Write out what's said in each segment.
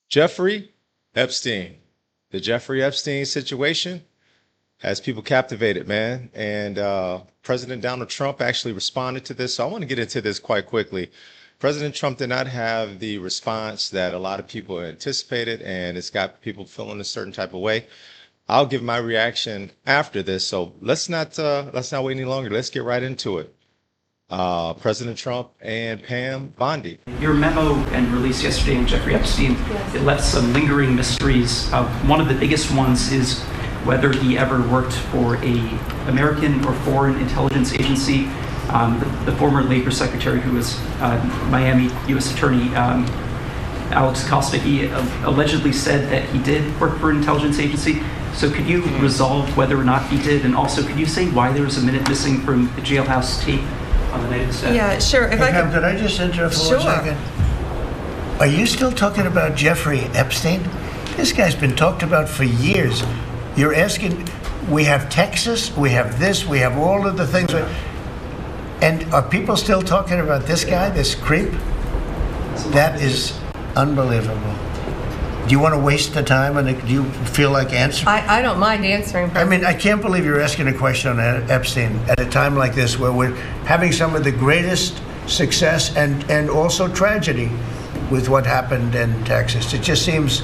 Jeffrey Epstein. The Jeffrey Epstein situation has people captivated, man. And President Donald Trump actually responded to this. So I want to get into this quite quickly. President Trump did not have the response that a lot of people anticipated, and it's got people feeling a certain type of way. I'll give my reaction after this. So let's not wait any longer. Let's get right into it. President Trump and Pam Bondi. Your memo and release yesterday on Jeffrey Epstein, it left some lingering mysteries. One of the biggest ones is whether he ever worked for a American or foreign intelligence agency. The former Labor Secretary, who was Miami U.S. Attorney Alex Costa, he allegedly said that he did work for an intelligence agency. So could you resolve whether or not he did? And also, could you say why there was a minute missing from the jailhouse tape on the night of the death? Yeah, sure. If Hey, Pam, could I just interrupt for 1 second? Are you still talking about Jeffrey Epstein? This guy's been talked about for years. You're asking, we have Texas, we have this, we have all of the things. And are people still talking about this guy, this creep? That is unbelievable. Do you want to waste the time, and do you feel like answering? I don't mind answering. I mean, I can't believe you're asking a question on Epstein at a time like this, where we're having some of the greatest success and also tragedy with what happened in Texas. It just seems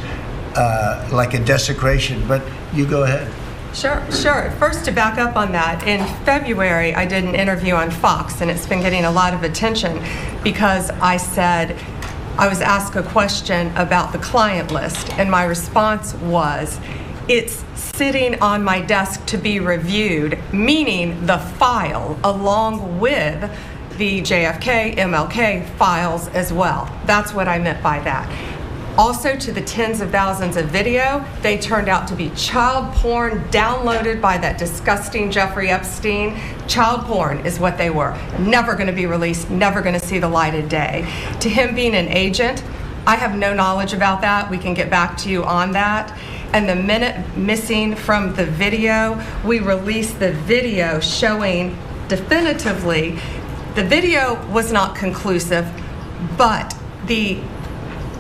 like a desecration, but you go ahead. Sure. First, to back up on that, in February, I did an interview on Fox, and it's been getting a lot of attention because I said, I was asked a question about the client list, and my response was, it's sitting on my desk to be reviewed, meaning the file along with the JFK, MLK files as well. That's what I meant by that. Also, to the tens of thousands of video, they turned out to be child porn downloaded by that disgusting Jeffrey Epstein. Child porn is what they were. Never going to be released, never going to see the light of day. To him being an agent, I have no knowledge about that. We can get back to you on that. And the minute missing from the video, we released the video showing definitively the video was not conclusive, but the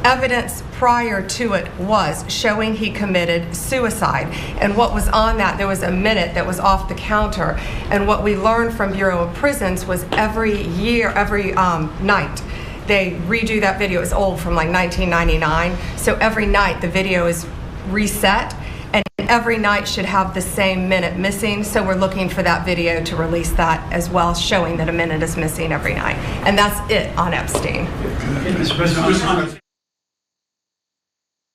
evidence prior to it was showing he committed suicide. And what was on that, there was a minute that was off the counter. And what we learned from Bureau of Prisons was every night, they redo that video. It's old, from like 1999. So every night the video is reset, and every night should have the same minute missing. So we're looking for that video to release that as well, showing that a minute is missing every night. And that's it on Epstein. Mr. President,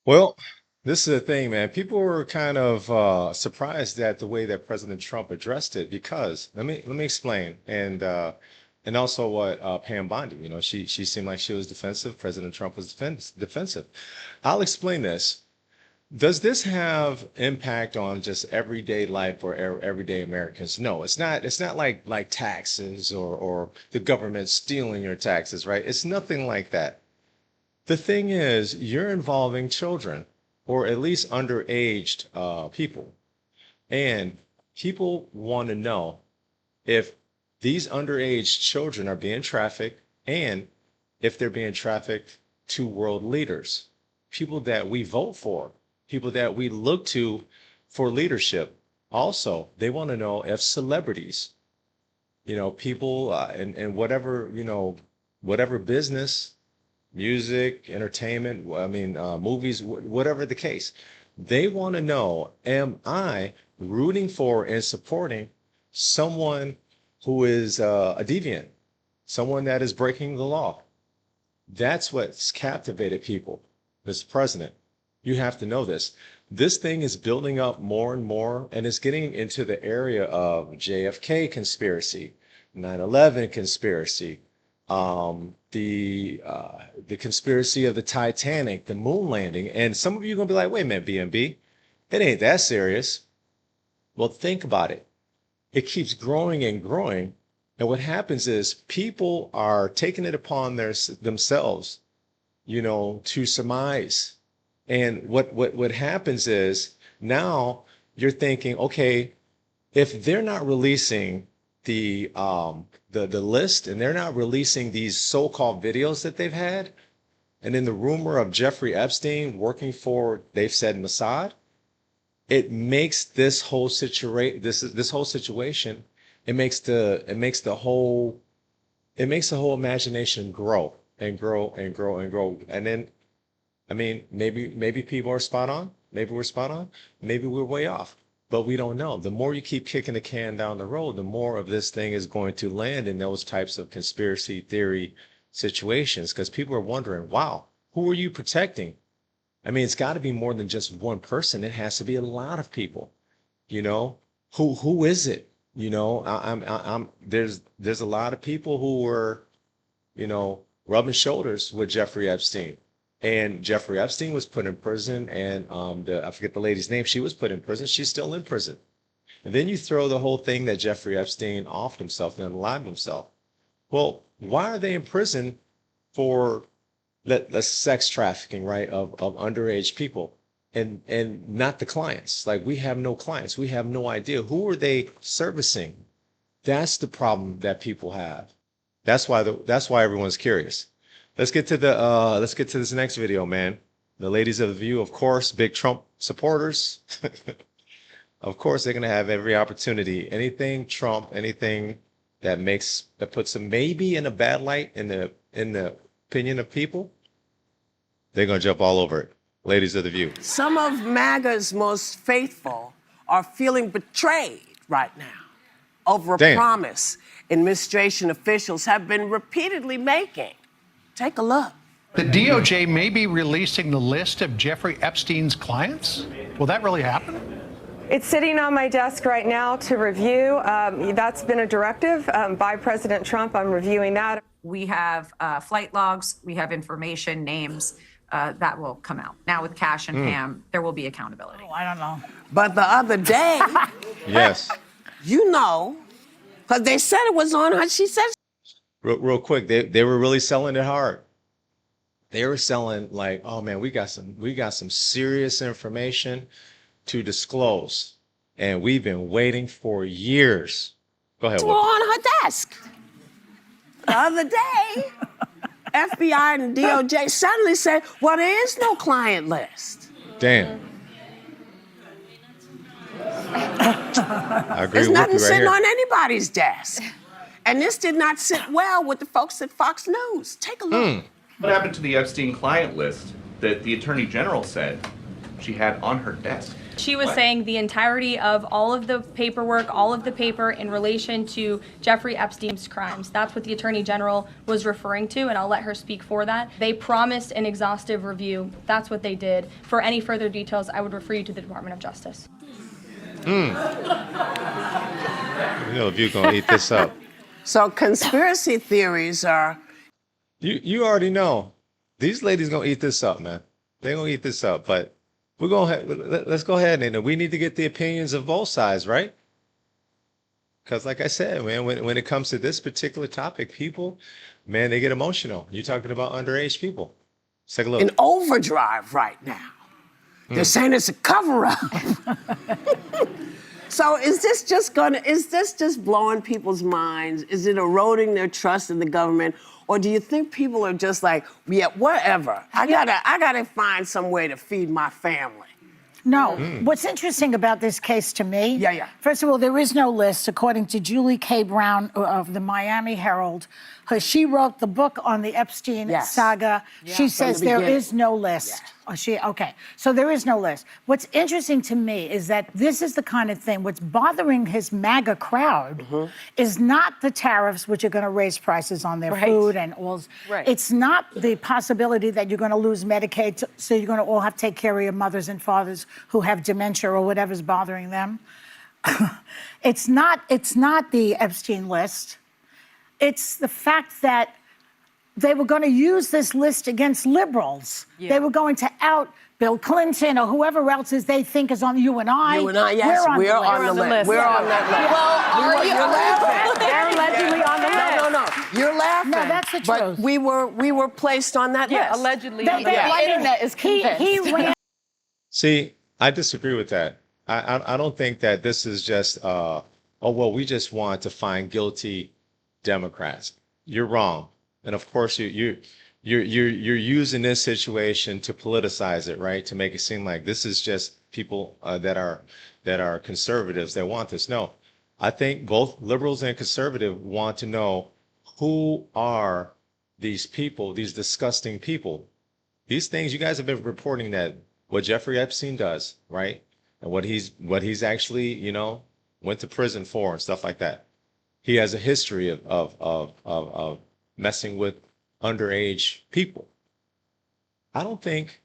Well, this is the thing, man. People were kind of surprised at the way that President Trump addressed it, because let me explain, and also what Pam Bondi, she seemed like she was defensive. President Trump was defensive. I'll explain this. Does this have impact on just everyday life for everyday Americans? No, it's not. It's not like taxes or the government stealing your taxes, right? It's nothing like that. The thing is, you're involving children, or at least underaged people. And people want to know if these underage children are being trafficked, and if they're being trafficked to world leaders, people that we vote for, people that we look to for leadership. Also, they want to know if celebrities, people in whatever, whatever business, music, entertainment, movies, whatever the case, they want to know, am I rooting for and supporting someone who is a deviant, someone that is breaking the law? That's what's captivated people, Mr. President. You have to know this. This thing is building up more and more, and it's getting into the area of JFK conspiracy, 9/11 conspiracy, the conspiracy of the Titanic, the moon landing. And some of you are going to be like, wait a minute, BNB, it ain't that serious. Well, think about it. It keeps growing and growing. And what happens is people are taking it upon themselves, to surmise. And what happens is, now you're thinking, okay, if they're not releasing the list, and they're not releasing these so-called videos that they've had, And then the rumor of Jeffrey Epstein working for, they've said, Mossad, it makes this whole situation, it makes the whole imagination grow and grow and grow and grow. And then, I mean, maybe people are spot on. Maybe we're spot on. Maybe we're way off. But we don't know. The more you keep kicking the can down the road, the more of this thing is going to land in those types of conspiracy theory situations, because people are wondering, wow, who are you protecting? I mean, it's got to be more than just one person. It has to be a lot of people. You know, who is it? You know, there's a lot of people who were, you know, rubbing shoulders with Jeffrey Epstein. And Jeffrey Epstein was put in prison, and I forget the lady's name. She was put in prison. She's still in prison. And then you throw the whole thing that Jeffrey Epstein offed himself and unalived himself. Well, why are they in prison for the sex trafficking, right, of underage people, and not the clients? Like, we have no clients. We have no idea. Who are they servicing? That's the problem that people have. That's why everyone's curious. Let's get to this next video, man. The ladies of the View, of course, big Trump supporters. Of course, they're gonna have every opportunity. Anything Trump, anything that puts them maybe in a bad light in the opinion of people, they're gonna jump all over it. Ladies of the View. Some of MAGA's most faithful are feeling betrayed right now over a promise administration officials have been repeatedly making. Take a look. The DOJ may be releasing the list of Jeffrey Epstein's clients. Will that really happen? It's sitting on my desk right now to review. That's been a directive by President Trump. I'm reviewing that. We have flight logs, we have information, names that will come out. Now with Kash and Pam, there will be accountability. Oh, I don't know. But the other day, yes, you know, because they said it was on her. She said. Real quick, they were really selling it hard. They were selling like, oh man, we got some serious information to disclose, and we've been waiting for years. Go ahead. Were on her desk. The other day, FBI and DOJ suddenly said, well, there is no client list. Damn. I agree There's with nothing you right sitting here. on anybody's desk. And this did not sit well with the folks at Fox News. Take a look. What happened to the Epstein client list that the Attorney General said she had on her desk? She was saying the entirety of all of the paperwork, all of the paper in relation to Jeffrey Epstein's crimes. That's what the Attorney General was referring to, and I'll let her speak for that. They promised an exhaustive review. That's what they did. For any further details, I would refer you to the Department of Justice. You know, if you're gonna eat this up. So conspiracy theories are. You already know these ladies gonna eat this up, man. They're gonna eat this up, but let's go ahead and we need to get the opinions of both sides, right? Because like I said, man, when it comes to this particular topic, people, man, they get emotional. You're talking about underage people. Let's take a look. In overdrive right now. They're saying it's a cover-up. So is this just blowing people's minds? Is it eroding their trust in the government? Or do you think people are just like, yeah, whatever. I gotta find some way to feed my family. No. What's interesting about this case to me, first of all, there is no list, according to Julie K. Brown of the Miami Herald. She wrote the book on the Epstein saga. She says there is no list. Okay, so there is no list. What's interesting to me is that this is the kind of thing, what's bothering his MAGA crowd is not the tariffs, which are going to raise prices on their food and all. It's not the possibility that you're going to lose Medicaid, so you're going to all have to take care of your mothers and fathers who have dementia or whatever's bothering them. It's not the Epstein list. It's the fact that they were going to use this list against liberals. They were going to out Bill Clinton or whoever else is they think is on you and I. You and I, yes, we're on the list. We're on that list. Well, you're laughing. They're allegedly on the list. No. You're laughing. No, that's the but truth. we were placed on that list. Allegedly. The internet is convinced. He ran. See, I disagree with that. I don't think that this is just, oh, well, we just want to find guilty Democrats. You're wrong. And of course, you you're using this situation to politicize it, right? To make it seem like this is just people that are conservatives that want this. No, I think both liberals and conservative want to know who are these people, these disgusting people. These things you guys have been reporting that what Jeffrey Epstein does, right? And what he's actually, went to prison for and stuff like that. He has a history of messing with underage people. I don't think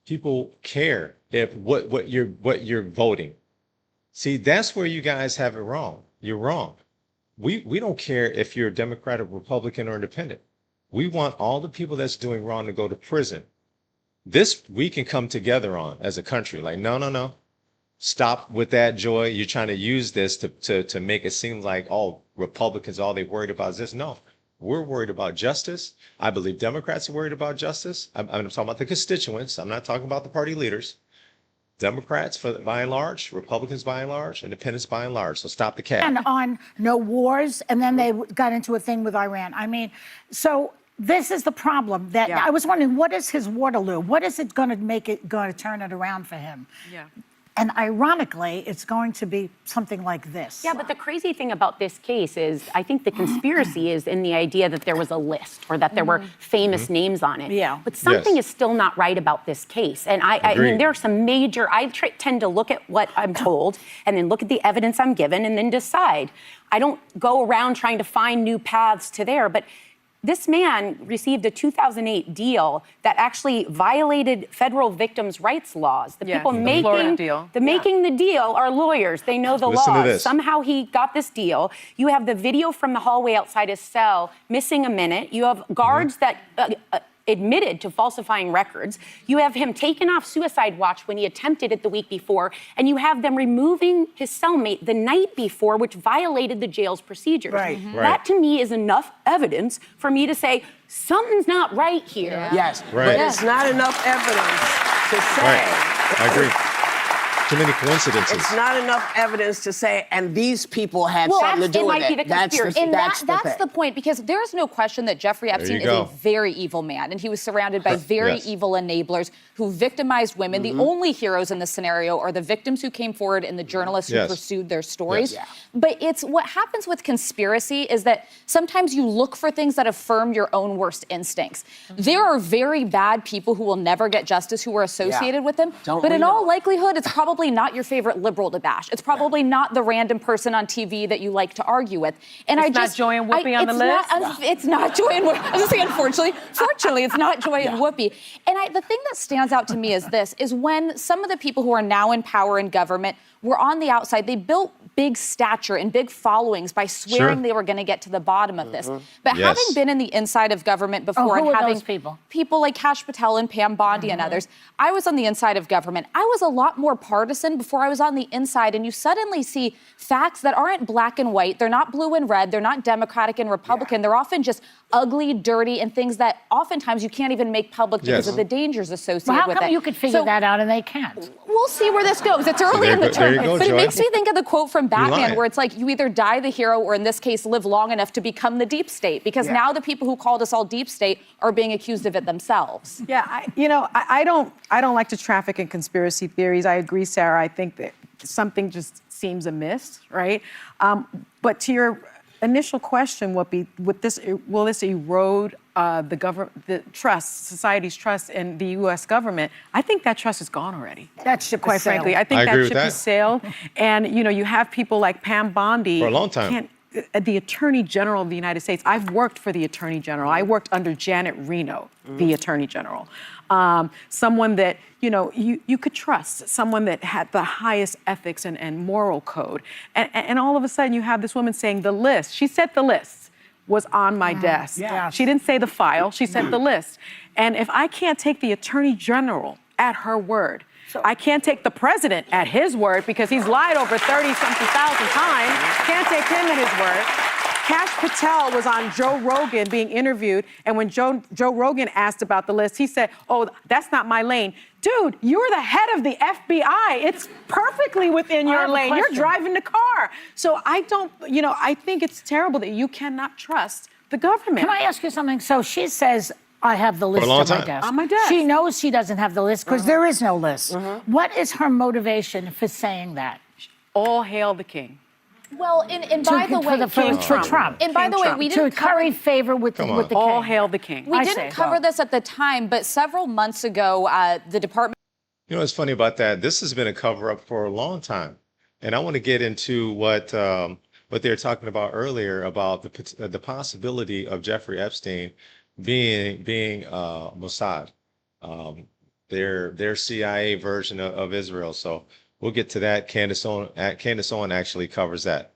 people care if what you're voting. See, that's where you guys have it wrong. You're wrong. We don't care if you're Democrat or Republican or Independent. We want all the people that's doing wrong to go to prison. This we can come together on as a country. Like, no. Stop with that, Joy. You're trying to use this to make it seem like all Republicans, all they worried about is this. No, we're worried about justice. I believe Democrats are worried about justice. I'm talking about the constituents. I'm not talking about the party leaders. Democrats, by and large, Republicans by and large, Independents by and large. So stop the cap. And on no wars, and then they got into a thing with Iran. I mean, so this is the problem. That I was wondering, what is his Waterloo? What is it going to turn it around for him? Yeah. And ironically, it's going to be something like this. Yeah, but the crazy thing about this case is I think the conspiracy is in the idea that there was a list or that there were famous names on it. Yeah. But something is still not right about this case. And I mean, there are some major, tend to look at what I'm told and then look at the evidence I'm given and then decide. I don't go around trying to find new paths to there, but this man received a 2008 deal that actually violated federal victims' rights laws. The people making the deal are lawyers. They know the laws. Somehow he got this deal. You have the video from the hallway outside his cell missing a minute. You have guards that admitted to falsifying records. You have him taken off suicide watch when he attempted it the week before, and you have them removing his cellmate the night before, which violated the jail's procedures. That to me is enough evidence for me to say something's not right here. Yes, but it's not enough evidence to say. I agree. Too many coincidences. It's not enough evidence to say, and these people had something to do with it. That's the point, because there's no question that Jeffrey Epstein is a very evil man, and he was surrounded by very evil enablers who victimized women. The only heroes in this scenario are the victims who came forward and the journalists who pursued their stories. But it's what happens with conspiracy is that sometimes you look for things that affirm your own worst instincts. There are very bad people who will never get justice who are associated with them, but in all likelihood, it's probably not your favorite liberal to bash. It's probably not the random person on TV that you like to argue with. And it's not Joy and Whoopi on the list? It's not Joy and Whoopi. I was going to say, unfortunately. Fortunately, it's not Joy and Whoopi. And the thing that stands out to me is this, is when some of the people who are now in power in government were on the outside, they built big stature and big followings by swearing they were going to get to the bottom of this. But having been in the inside of government before and having people like Kash, Patel and Pam Bondi and others, I was on the inside of government. I was a lot more partisan before I was on the inside, and you suddenly see facts that aren't black and white. They're not blue and red. They're not Democratic and Republican. They're often just ugly, dirty, and things that oftentimes you can't even make public because of the dangers associated with it. How come you could figure that out and they can't? We'll see where this goes. It's early in the term. But it makes me think of the quote from Batman where it's like, you either die the hero or in this case, live long enough to become the deep state. Because now the people who called us all deep state are being accused of it themselves. Yeah, I don't like to traffic in conspiracy theories. I agree, Sarah. I think that something just seems amiss, right? But to your initial question, will this erode the trust, society's trust in the U.S. government? I think that trust is gone already. That ship, quite frankly, I think that ship has sailed. And you have people like Pam Bondi for a long time. The Attorney General of the United States. I've worked for the Attorney General. I worked under Janet Reno, the Attorney General. Someone that you could trust, someone that had the highest ethics and moral code. And all of a sudden you have this woman saying the list. She said the list was on my desk. Yes. She didn't say the file. She said the list. And if I can't take the Attorney General at her word, I can't take the president at his word because he's lied over 30-something thousand times. Can't take him at his word. Kash Patel was on Joe Rogan being interviewed, and when Joe Rogan asked about the list, he said, "Oh, that's not my lane." Dude, you're the head of the FBI. It's perfectly within your lane. You're driving the car. So I think it's terrible that you cannot trust the government. Can I ask you something? So she says I have the list long on my time. desk. On my desk. She knows she doesn't have the list because there is no list. What is her motivation for saying that? All hail the king. Well, and by the way, for Trump. And by the way, we didn't to curry favor with the king. All hail the king. We didn't cover this at the time, but several months ago, the Department. You know what's funny about that? This has been a cover-up for a long time. And I want to get into what they were talking about earlier about the possibility of Jeffrey Epstein being Mossad, their CIA version of Israel. So we'll get to that. Candace Owen actually covers that.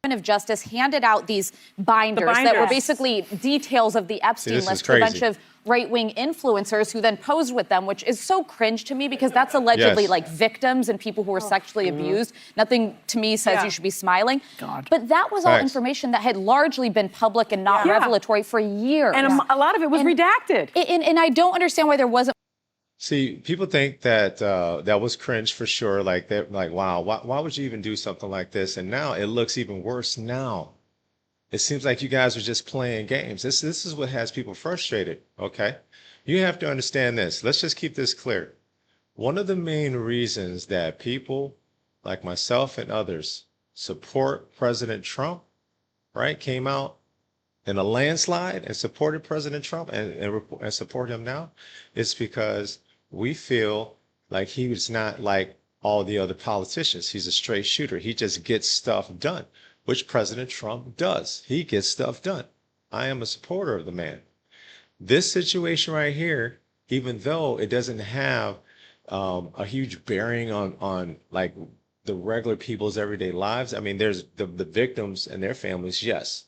of Justice handed out these binders that were basically details of the Epstein list to a bunch of right-wing influencers who then posed with them, which is so cringe to me because that's allegedly like victims and people who were sexually abused. Nothing to me says you should be smiling. But that was all information that had largely been public and not revelatory for years. And a lot of it was redacted. And I don't understand why there wasn't. See, people think that that was cringe for sure. Like they're like, wow, why would you even do something like this? And now it looks even worse now. It seems like you guys are just playing games. This is what has people frustrated, okay? You have to understand this. Let's just keep this clear. One of the main reasons that people like myself and others support President Trump, right, came out in a landslide and supported President Trump and support him now, is because we feel like he was not like all the other politicians. He's a straight shooter. He just gets stuff done, which President Trump does. He gets stuff done. I am a supporter of the man. This situation right here, even though it doesn't have a huge bearing on like the regular people's everyday lives. I mean, there's the victims and their families, yes.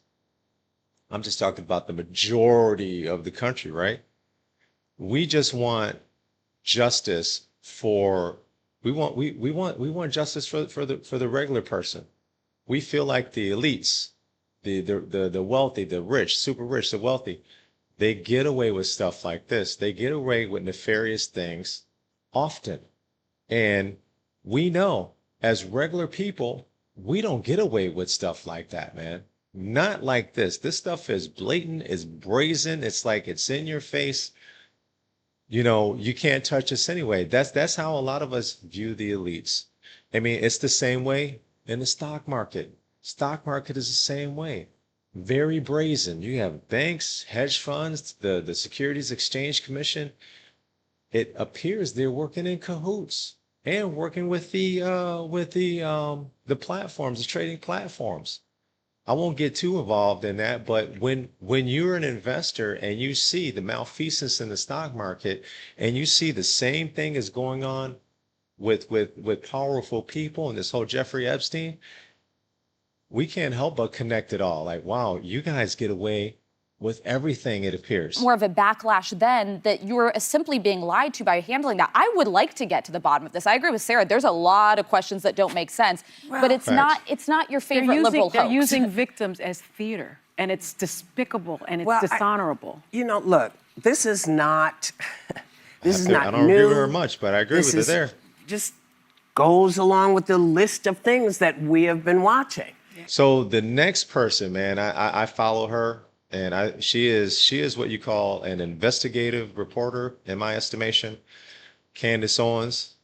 I'm just talking about the majority of the country, right? We just want justice for we want justice for the regular person. We feel like the elites, the wealthy, the rich, super rich, the wealthy, they get away with stuff like this. They get away with nefarious things often. And we know as regular people, we don't get away with stuff like that, man. Not like this. This stuff is blatant, it's brazen, it's like it's in your face. You know, you can't touch us anyway. That's how a lot of us view the elites. I mean, it's the same way in the stock market. Stock market is the same way. Very brazen. You have banks, hedge funds, the Securities Exchange Commission. It appears they're working in cahoots and working with the platforms, the trading platforms. I won't get too involved in that, but when you're an investor and you see the malfeasance in the stock market and you see the same thing is going on with powerful people and this whole Jeffrey Epstein, we can't help but connect it all. Like, wow, you guys get away with everything, it appears. More of a backlash then that you were simply being lied to by handling that. I would like to get to the bottom of this. I agree with Sarah. There's a lot of questions that don't make sense, but it's not your favorite liberal hoax. They're using victims as theater, and it's despicable and it's dishonorable. Look, this is not this is not new. I don't agree with her much, but I agree with her there. Just goes along with the list of things that we have been watching. So the next person, man, I follow her. And she is what you call an investigative reporter, in my estimation. Candace Owens,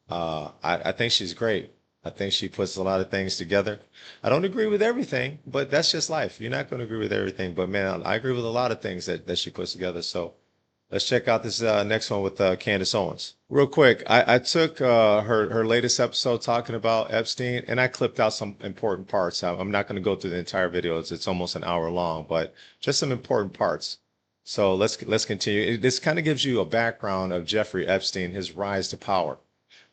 I think she's great. I think she puts a lot of things together. I don't agree with everything, but that's just life. You're not going to agree with everything. But man, I agree with a lot of things that she puts together. So let's check out this next one with Candace Owens. Real quick, I took her latest episode talking about Epstein, and I clipped out some important parts. I'm not going to go through the entire video. It's almost an hour long, but just some important parts. So let's continue. This kind of gives you a background of Jeffrey Epstein, his rise to power,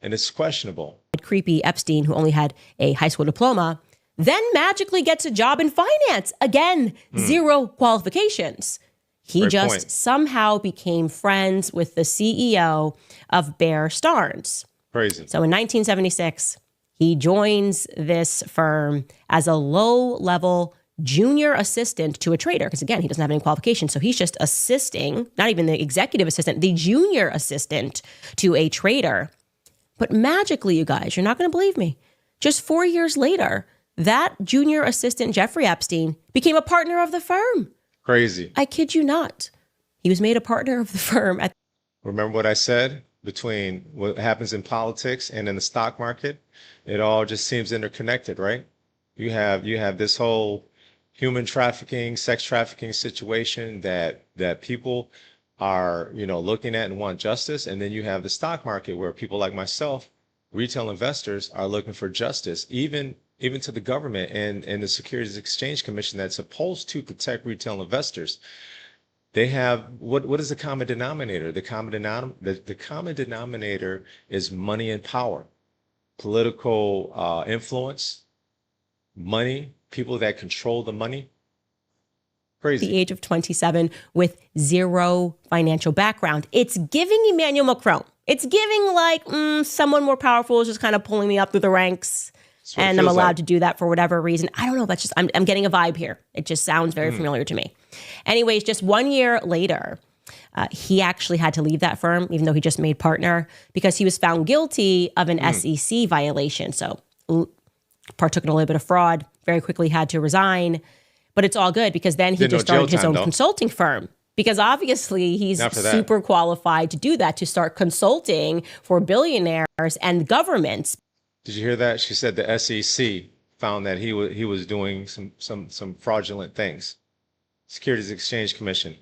and it's questionable. Creepy Epstein, who only had a high school diploma, then magically gets a job in finance. Again, zero qualifications. He just somehow became friends with the CEO of Bear Stearns. Crazy. So in 1976, he joins this firm as a low-level junior assistant to a trader. Because again, he doesn't have any qualifications. So he's just assisting, not even the executive assistant, the junior assistant to a trader. But magically, you guys, you're not going to believe me. Just 4 years later, that junior assistant, Jeffrey Epstein, became a partner of the firm. Crazy. I kid you not. He was made a partner of the firm at. Remember what I said between what happens in politics and in the stock market? It all just seems interconnected, right? You have this whole human trafficking, sex trafficking situation that people are, looking at and want justice. And then you have the stock market where people like myself, retail investors, are looking for justice, even to the government and the Securities Exchange Commission that's supposed to protect retail investors. They have what is the common denominator? The common denominator is money and power, political influence, money, people that control the money. Crazy. The age of 27 with zero financial background. It's giving Emmanuel Macron. It's giving like someone more powerful is just kind of pulling me up through the ranks. And I'm allowed to do that for whatever reason. I don't know. That's just, I'm getting a vibe here. It just sounds very familiar to me. Anyways, just 1 year later, he actually had to leave that firm, even though he just made partner, because he was found guilty of an SEC violation. So partook in a little bit of fraud, very quickly had to resign. But it's all good because then he just started his own consulting firm. Because obviously he's super qualified to do that, to start consulting for billionaires and governments. Did you hear that? She said the SEC found that he was doing some fraudulent things. Securities Exchange Commission.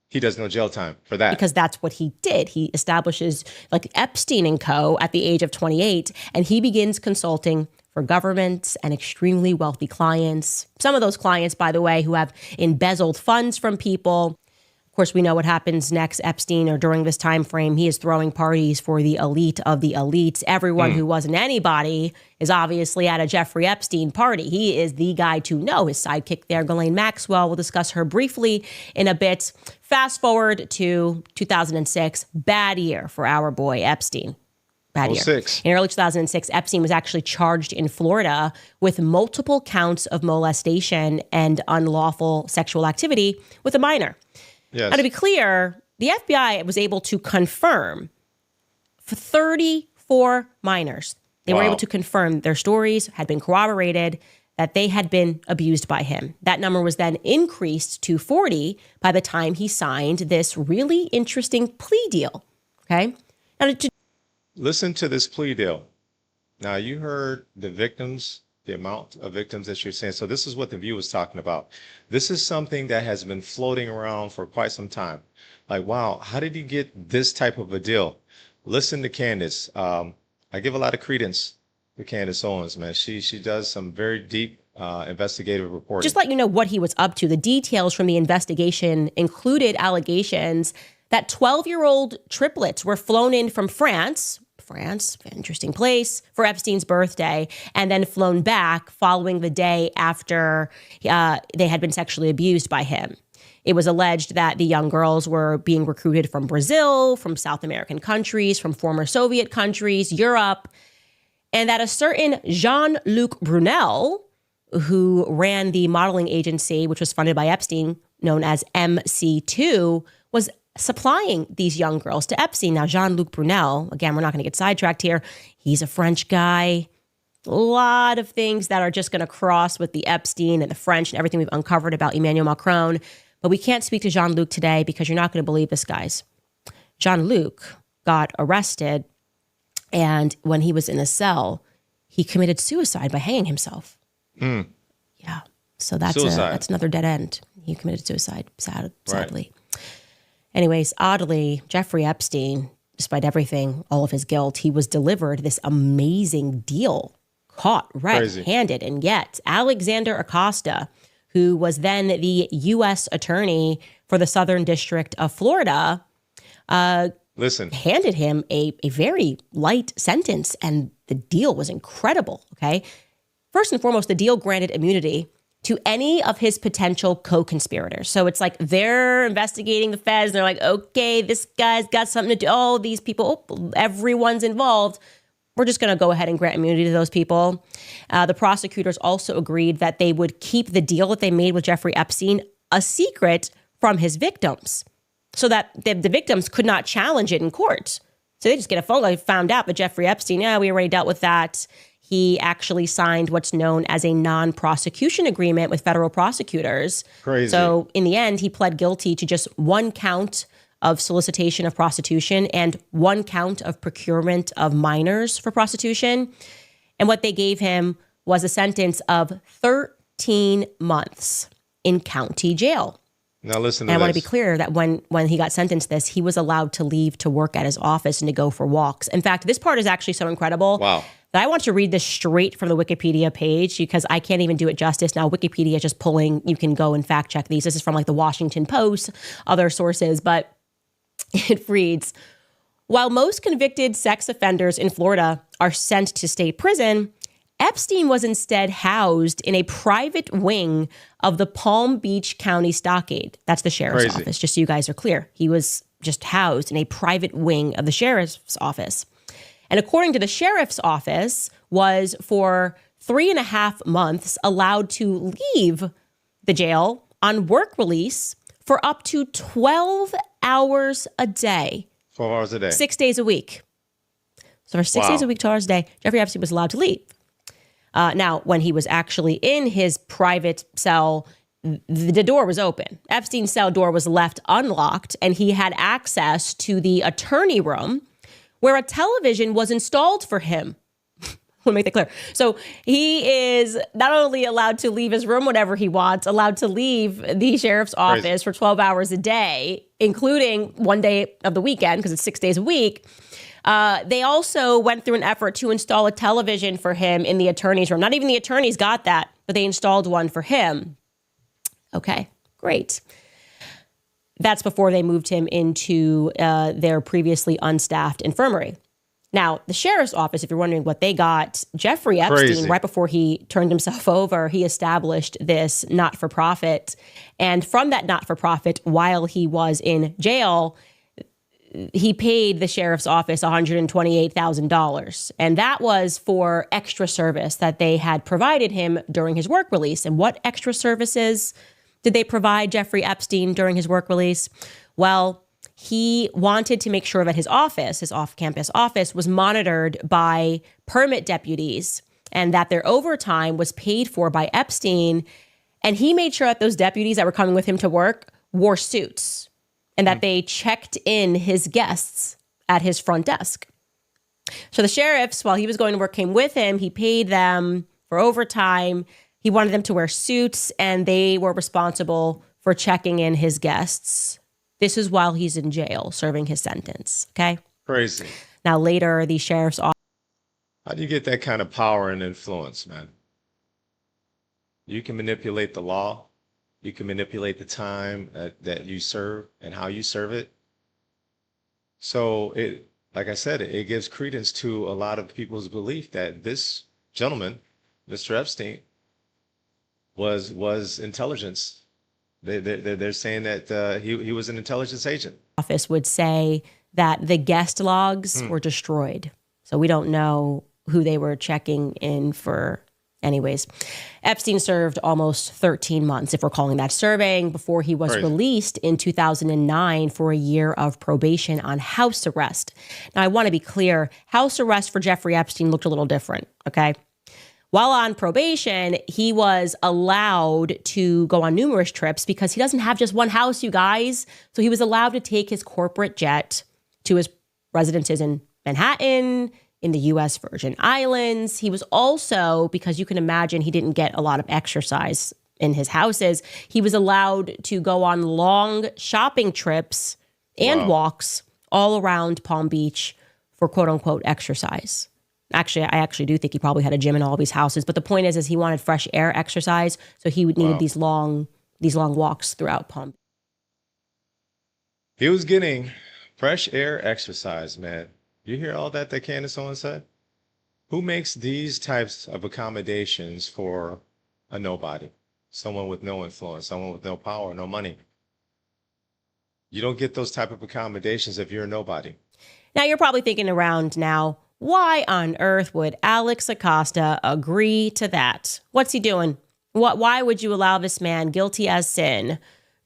He does no jail time for that. Because that's what he did. He establishes like Epstein and Co. at the age of 28, and he begins consulting for governments and extremely wealthy clients. Some of those clients, by the way, who have embezzled funds from people. Of course, we know what happens next. Epstein, or during this time frame, he is throwing parties for the elite of the elites. Everyone who wasn't anybody is obviously at a Jeffrey Epstein party. He is the guy to know. His sidekick there, Ghislaine Maxwell, we'll discuss her briefly in a bit. Fast forward to 2006, bad year for our boy Epstein. Bad year. In early 2006, Epstein was actually charged in Florida with multiple counts of molestation and unlawful sexual activity with a minor. Yes. Now, to be clear, the FBI was able to confirm for 34 minors. They were able to confirm their stories had been corroborated, that they had been abused by him. That number was then increased to 40 by the time he signed this really interesting plea deal. Okay? Now, listen to this plea deal. Now, you heard the victims, the amount of victims that you're saying. So this is what The View was talking about. This is something that has been floating around for quite some time. Like, wow, how did he get this type of a deal? Listen to Candace. I give a lot of credence to Candace Owens, man. She does some very deep investigative reporting. Just let you know what he was up to. The details from the investigation included allegations that 12-year-old triplets were flown in from France, interesting place, for Epstein's birthday, and then flown back following the day after they had been sexually abused by him. It was alleged that the young girls were being recruited from Brazil, from South American countries, from former Soviet countries, Europe, and that a certain Jean-Luc Brunel, who ran the modeling agency, which was funded by Epstein, known as MC2, was supplying these young girls to Epstein. Now, Jean-Luc Brunel, again, we're not going to get sidetracked here. He's a French guy. A lot of things that are just going to cross with the Epstein and the French and everything we've uncovered about Emmanuel Macron. But we can't speak to Jean-Luc today because you're not going to believe this, guys. Jean-Luc got arrested, and when he was in a cell, he committed suicide by hanging himself. Yeah. So that's another dead end. He committed suicide, sadly. Right. Anyways, oddly, Jeffrey Epstein, despite everything, all of his guilt, he was delivered this amazing deal, caught red-handed. And yet, Alexander Acosta, who was then the U.S. attorney for the Southern District of Florida, handed him a very light sentence, and the deal was incredible, okay? First and foremost, the deal granted immunity to any of his potential co-conspirators. So it's like they're investigating the feds. And they're like, okay, this guy's got something to do. Oh, these people, everyone's involved. We're just going to go ahead and grant immunity to those people. The prosecutors also agreed that they would keep the deal that they made with Jeffrey Epstein a secret from his victims so that the victims could not challenge it in court. So they just get a phone call. Found out that Jeffrey Epstein, yeah, we already dealt with that. He actually signed what's known as a non-prosecution agreement with federal prosecutors. Crazy. So in the end, he pled guilty to just one count of solicitation of prostitution and one count of procurement of minors for prostitution. And what they gave him was a sentence of 13 months in county jail. Now listen to and this. I want to be clear that when he got sentenced this, he was allowed to leave to work at his office and to go for walks. In fact, this part is actually so incredible. Wow. That I want to read this straight from the Wikipedia page because I can't even do it justice. Now, Wikipedia is just pulling, you can go and fact check these. This is from like the Washington Post, other sources, but it reads, while most convicted sex offenders in Florida are sent to state prison, Epstein was instead housed in a private wing of the Palm Beach County Stockade. That's the sheriff's office, just so you guys are clear. He was just housed in a private wing of the sheriff's office. And according to the sheriff's office, was for 3.5 months allowed to leave the jail on work release for up to 12 hours a day. 12 hours a day. 6 days a week. So for 6 days a week, 12 hours a day, Jeffrey Epstein was allowed to leave. Now, when he was actually in his private cell, the door was open. Epstein's cell door was left unlocked, and he had access to the attorney room where a television was installed for him. Let me make that clear. So he is not only allowed to leave his room whenever he wants, allowed to leave the sheriff's office for 12 hours a day, including one day of the weekend, because it's 6 days a week. They also went through an effort to install a television for him in the attorney's room. Not even the attorneys got that, but they installed one for him. Okay, great. That's before they moved him into their previously unstaffed infirmary. Now, the sheriff's office, if you're wondering what they got, Jeffrey Epstein, right before he turned himself over, he established this not-for-profit. And from that not-for-profit, while he was in jail, he paid the sheriff's office $128,000. And that was for extra service that they had provided him during his work release. And what extra services did they provide Jeffrey Epstein during his work release? Well, he wanted to make sure that his office, his off-campus office, was monitored by permit deputies and that their overtime was paid for by Epstein. And he made sure that those deputies that were coming with him to work wore suits and that they checked in his guests at his front desk. So the sheriffs, while he was going to work, came with him. He paid them for overtime. He wanted them to wear suits, and they were responsible for checking in his guests. This is while he's in jail serving his sentence, okay? Crazy. Now, later, the sheriff's office... How do you get that kind of power and influence, man? You can manipulate the law. You can manipulate the time that you serve and how you serve it. So, like I said, it gives credence to a lot of people's belief that this gentleman, Mr. Epstein, was intelligence. They're saying that he was an intelligence agent. Office would say that the guest logs were destroyed. So we don't know who they were checking in for. Anyways, Epstein served almost 13 months, if we're calling that serving, before he was released in 2009 for a year of probation on house arrest. Now, I want to be clear, house arrest for Jeffrey Epstein looked a little different, okay? While on probation, he was allowed to go on numerous trips because he doesn't have just one house, you guys. So he was allowed to take his corporate jet to his residences in Manhattan, in the U.S. Virgin Islands. He was also, because you can imagine he didn't get a lot of exercise in his houses, he was allowed to go on long shopping trips and walks all around Palm Beach for quote unquote exercise. Actually, I actually do think he probably had a gym in all of his houses. But the point is he wanted fresh air exercise. So he would need these long walks throughout Palm Beach. He was getting fresh air exercise, man. You hear all that Candace Owens said? Who makes these types of accommodations for a nobody? Someone with no influence, someone with no power, no money. You don't get those type of accommodations if you're a nobody. Now, you're probably thinking around now, why on earth would Alex Acosta agree to that? What's he doing? Why would you allow this man guilty as sin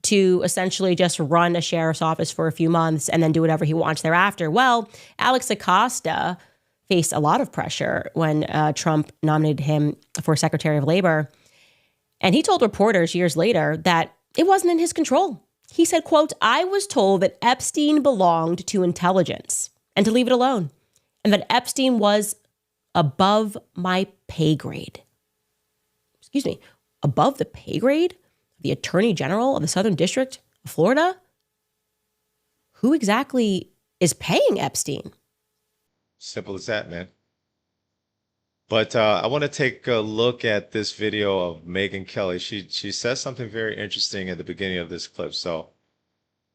to essentially just run a sheriff's office for a few months and then do whatever he wants thereafter. Well, Alex Acosta faced a lot of pressure when Trump nominated him for Secretary of Labor. And he told reporters years later that it wasn't in his control. He said, quote, "I was told that Epstein belonged to intelligence and to leave it alone, and that Epstein was above my pay grade." Excuse me, above the pay grade? The Attorney General of the Southern District of Florida? Who exactly is paying Epstein? Simple as that, man. But I want to take a look at this video of Megyn Kelly. She says something very interesting at the beginning of this clip. So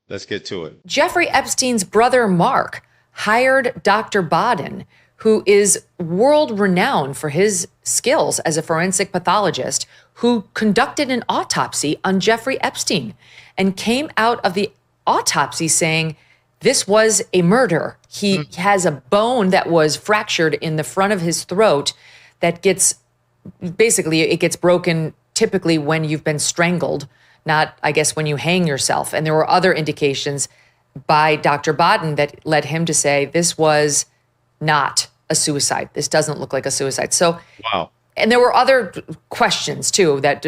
let's get to it. Jeffrey Epstein's brother, Mark, hired Dr. Bodden, who is world renowned for his skills as a forensic pathologist, who conducted an autopsy on Jeffrey Epstein and came out of the autopsy saying this was a murder. He has a bone that was fractured in the front of his throat that gets, basically, it gets broken typically when you've been strangled, not, I guess, when you hang yourself. And there were other indications by Dr. Bodden that led him to say this was not a suicide. This doesn't look like a suicide. So, wow. And there were other questions too that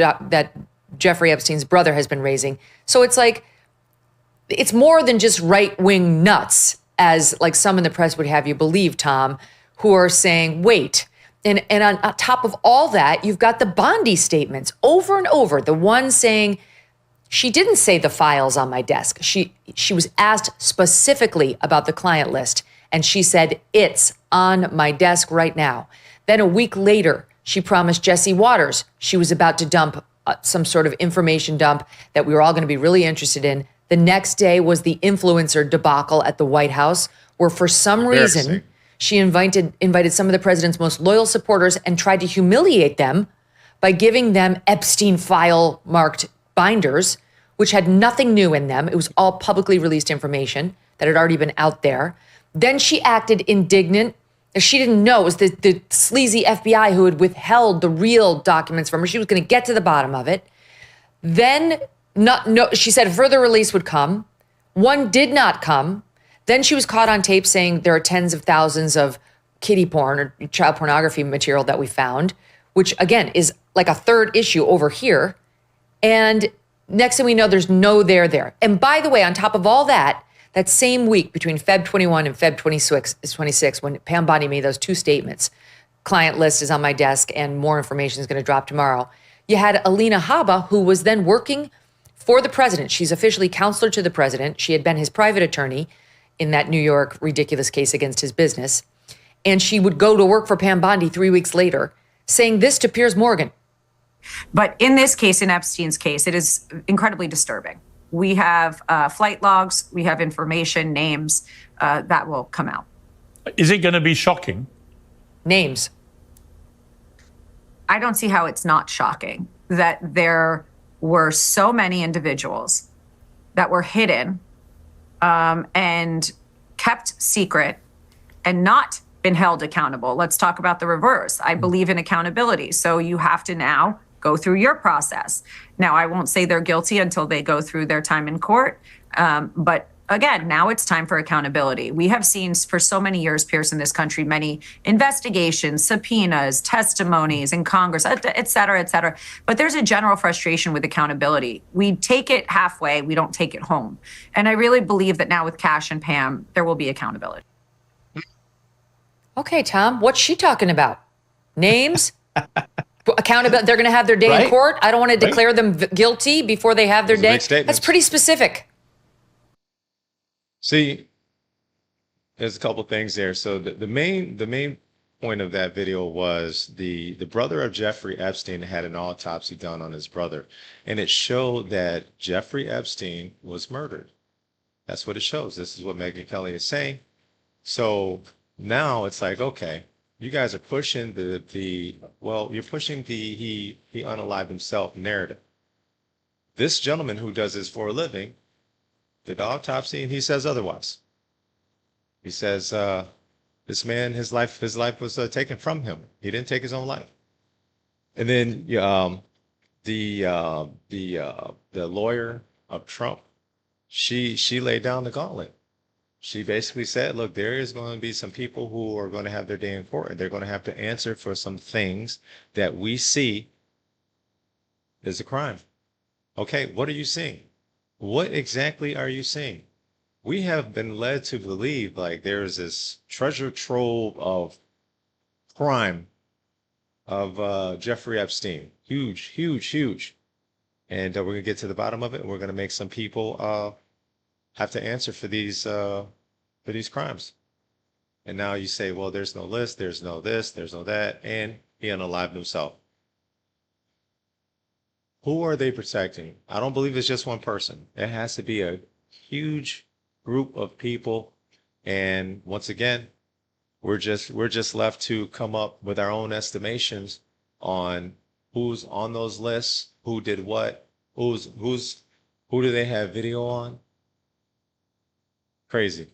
Jeffrey Epstein's brother has been raising. So it's like, it's more than just right-wing nuts, as like some in the press would have you believe, Tom, who are saying, wait. And on top of all that, you've got the Bondi statements over and over. The one saying, she didn't say the file's on my desk. She was asked specifically about the client list, and she said, it's on my desk right now. Then a week later, she promised Jesse Waters she was about to dump some sort of information dump that we were all going to be really interested in. The next day was the influencer debacle at the White House, where for some reason she invited some of the president's most loyal supporters and tried to humiliate them by giving them Epstein file marked binders, which had nothing new in them. It was all publicly released information that had already been out there. Then she acted indignant. She didn't know it was the sleazy FBI who had withheld the real documents from her. She was going to get to the bottom of it. Then she said a further release would come. One did not come. Then she was caught on tape saying there are tens of thousands of kiddie porn or child pornography material that we found, which again is like a third issue over here. And next thing we know, there's no there. And by the way, on top of all that, that same week between Feb 21 and Feb 26, when Pam Bondi made those two statements, client list is on my desk and more information is going to drop tomorrow. You had Alina Habba, who was then working for the president. She's officially counselor to the president. She had been his private attorney in that New York ridiculous case against his business. And she would go to work for Pam Bondi 3 weeks later, saying this to Piers Morgan. But in this case, in Epstein's case, it is incredibly disturbing. We have flight logs, we have information, names that will come out. Is it going to be shocking? Names. I don't see how it's not shocking that there were so many individuals that were hidden and kept secret and not been held accountable. Let's talk about the reverse. I believe in accountability. So you have to now go through your process. Now, I won't say they're guilty until they go through their time in court. But again, now it's time for accountability. We have seen for so many years, Pierce, in this country, many investigations, subpoenas, testimonies in Congress, et cetera, et cetera. But there's a general frustration with accountability. We take it halfway, we don't take it home. And I really believe that now with Kash and Pam, there will be accountability. Okay, Tom, what's she talking about? Names? Accountability. They're going to have their day in court. I don't want to declare them guilty before they have their day. That's pretty specific. See, there's a couple things there. So the main point of that video was the brother of Jeffrey Epstein had an autopsy done on his brother, and it showed that Jeffrey Epstein was murdered. That's what it shows. This is what Megyn Kelly is saying. So now it's like, okay, you guys are pushing you're pushing the he unalived himself narrative. This gentleman who does this for a living did the autopsy, and he says otherwise. He says this man, his life was taken from him. He didn't take his own life. And then the lawyer of Trump, she laid down the gauntlet. She basically said, look, there is going to be some people who are going to have their day in court, and they're going to have to answer for some things that we see is a crime. Okay, what are you seeing? What exactly are you seeing? We have been led to believe like there's this treasure trove of crime of Jeffrey Epstein. Huge, huge, huge. And we're going to get to the bottom of it, and we're going to make some people have to answer for these crimes. And now you say, well, there's no list, there's no this, there's no that, and he unalived himself. Who are they protecting? I don't believe it's just one person. It has to be a huge group of people. And once again, we're just left to come up with our own estimations on who's on those lists, who did what, who do they have video on? Crazy.